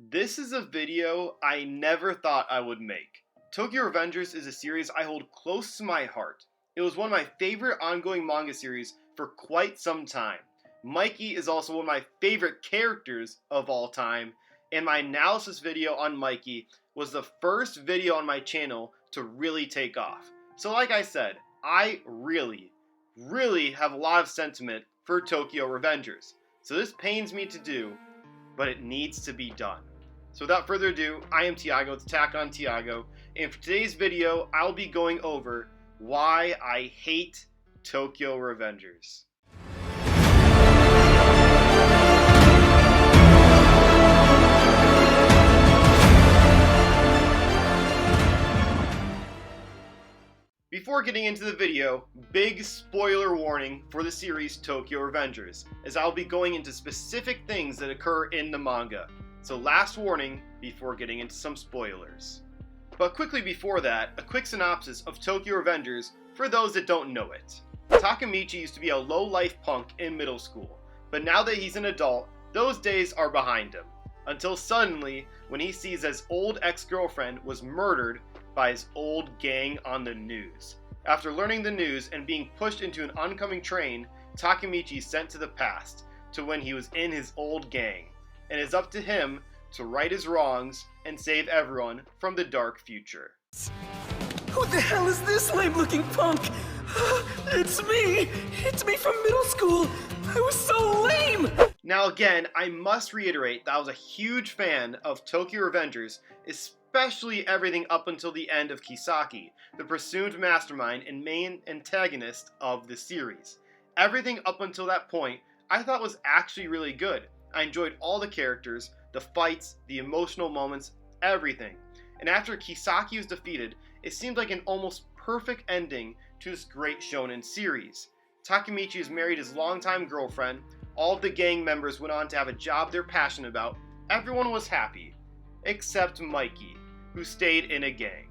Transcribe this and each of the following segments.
This is a video I never thought I would make. Tokyo Revengers is a series I hold close to my heart. It was one of my favorite ongoing manga series for quite some time. Mikey is also one of my favorite characters of all time, and my analysis video on Mikey was the first video on my channel to really take off. So like I said, I really have a lot of sentiment for Tokyo Revengers. So this pains me to do, but it needs to be done. So without further ado, I am Tiago, it's Attack on Tiago, and for today's video, I'll be going over why I hate Tokyo Revengers. Before getting into the video, big spoiler warning for the series Tokyo Revengers, as I'll be going into specific things that occur in the manga. So last warning before getting into some spoilers. But quickly before that, a quick synopsis of Tokyo Revengers for those that don't know it. Takemichi used to be a low-life punk in middle school, but now that he's an adult, those days are behind him. Until suddenly, when he sees his old ex-girlfriend was murdered by his old gang on the news. After learning the news and being pushed into an oncoming train, Takemichi is sent to the past, to when he was in his old gang, and it's up to him to right his wrongs and save everyone from the dark future. Who the hell is this lame-looking punk? It's me! It's me from middle school! I was so lame! Now again, I must reiterate that I was a huge fan of Tokyo Revengers, especially everything up until the end of Kisaki, the presumed mastermind and main antagonist of the series. Everything up until that point I thought was actually really good. I enjoyed all the characters, the fights, the emotional moments, everything. And after Kisaki was defeated, it seemed like an almost perfect ending to this great shonen series. Takemichi has married his longtime girlfriend, all of the gang members went on to have a job they're passionate about, everyone was happy, except Mikey, who stayed in a gang.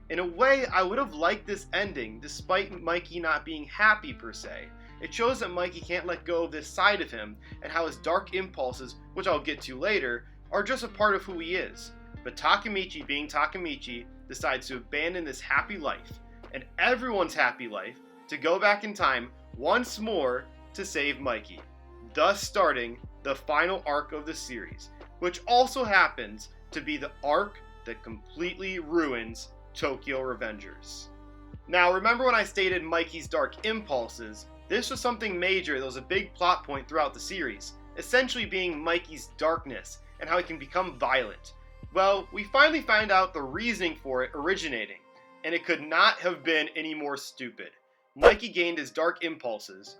In a way, I would have liked this ending, despite Mikey not being happy per se. It shows that Mikey can't let go of this side of him, and how his dark impulses, which I'll get to later, are just a part of who he is. But Takemichi, being Takemichi, decides to abandon this happy life, and everyone's happy life, to go back in time once more to save Mikey, thus starting the final arc of the series, which also happens to be the arc that completely ruins Tokyo Revengers. Now remember when I stated Mikey's dark impulses? This was something major that was a big plot point throughout the series, essentially being Mikey's darkness and how he can become violent. Well, we finally find out the reasoning for it originating, and it could not have been any more stupid. Mikey gained his dark impulses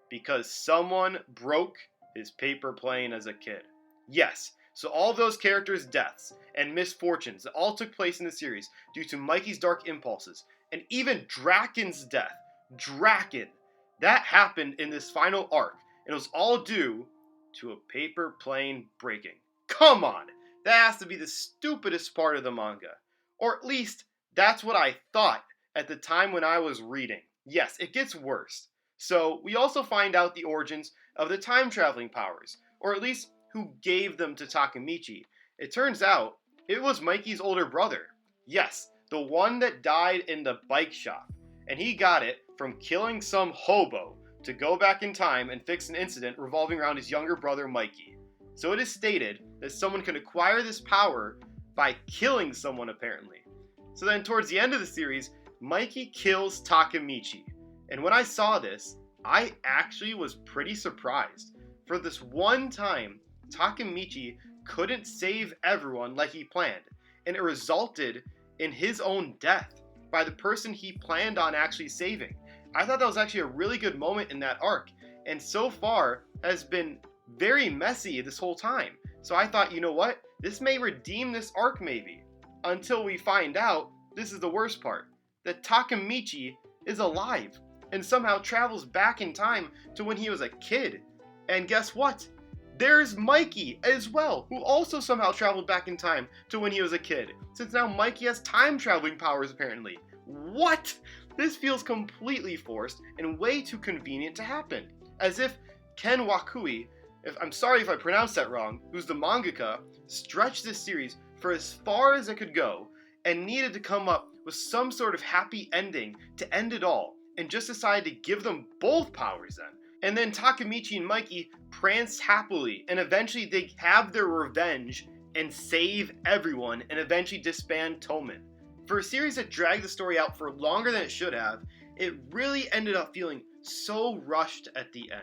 because someone broke his paper plane as a kid. Yes, so all those characters' deaths and misfortunes that all took place in the series due to Mikey's dark impulses, and even Draken's death, Draken, that happened in this final arc, and it was all due to a paper plane breaking. Come on! That has to be the stupidest part of the manga. Or at least, that's what I thought at the time when I was reading. Yes, it gets worse. So, we also find out the origins of the time-traveling powers, or at least who gave them to Takemichi. It turns out, it was Mikey's older brother. Yes, the one that died in the bike shop. And he got it from killing some hobo to go back in time and fix an incident revolving around his younger brother Mikey. So it is stated that someone can acquire this power by killing someone apparently. So then towards the end of the series, Mikey kills Takemichi. And when I saw this, I actually was pretty surprised. For this one time, Takemichi couldn't save everyone like he planned, and it resulted in his own death by the person he planned on actually saving. I thought that was actually a really good moment in that arc, and so far has been very messy this whole time. So I thought, you know what? This may redeem this arc maybe. Until we find out, this is the worst part, that Takemichi is alive and somehow travels back in time to when he was a kid. And guess what? There's Mikey as well, who also somehow traveled back in time to when he was a kid, since now Mikey has time-traveling powers apparently. What? This feels completely forced and way too convenient to happen. As if Ken Wakui I'm sorry if I pronounced that wrong, who's the mangaka, stretched this series for as far as it could go and needed to come up with some sort of happy ending to end it all, and just decided to give them both powers then. And then Takemichi and Mikey pranced happily, and eventually they have their revenge and save everyone and eventually disband Toman. For a series that dragged the story out for longer than it should have, it really ended up feeling so rushed at the end.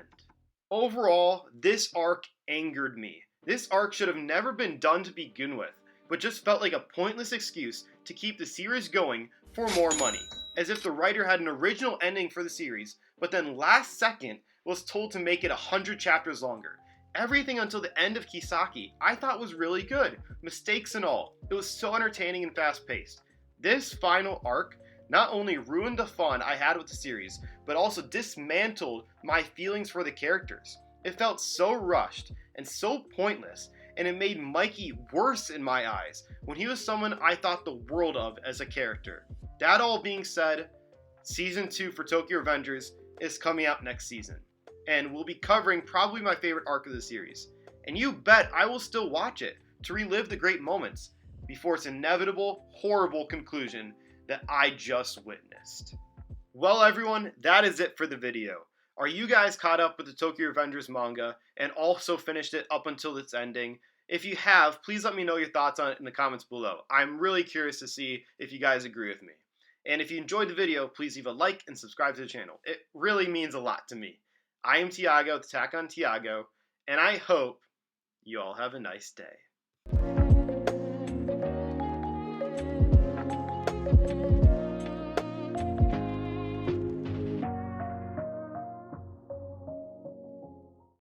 Overall, this arc angered me. This arc should have never been done to begin with, but just felt like a pointless excuse to keep the series going for more money, as if the writer had an original ending for the series, but then last second was told to make it 100 chapters longer. Everything until the end of Kisaki I thought was really good, mistakes and all. It was so entertaining and fast paced. This final arc not only ruined the fun I had with the series, but also dismantled my feelings for the characters. It felt so rushed and so pointless, and it made Mikey worse in my eyes when he was someone I thought the world of as a character. That all being said, Season 2 for Tokyo Revengers is coming out next season, and we'll be covering probably my favorite arc of the series. And you bet I will still watch it to relive the great moments before its inevitable, horrible conclusion that I just witnessed. Well everyone, that is it for the video. Are you guys caught up with the Tokyo Revengers manga and also finished it up until its ending? If you have, please let me know your thoughts on it in the comments below. I'm really curious to see if you guys agree with me. And if you enjoyed the video, please leave a like and subscribe to the channel. It really means a lot to me. I am Tiago, with Attack on Tiago, and I hope you all have a nice day.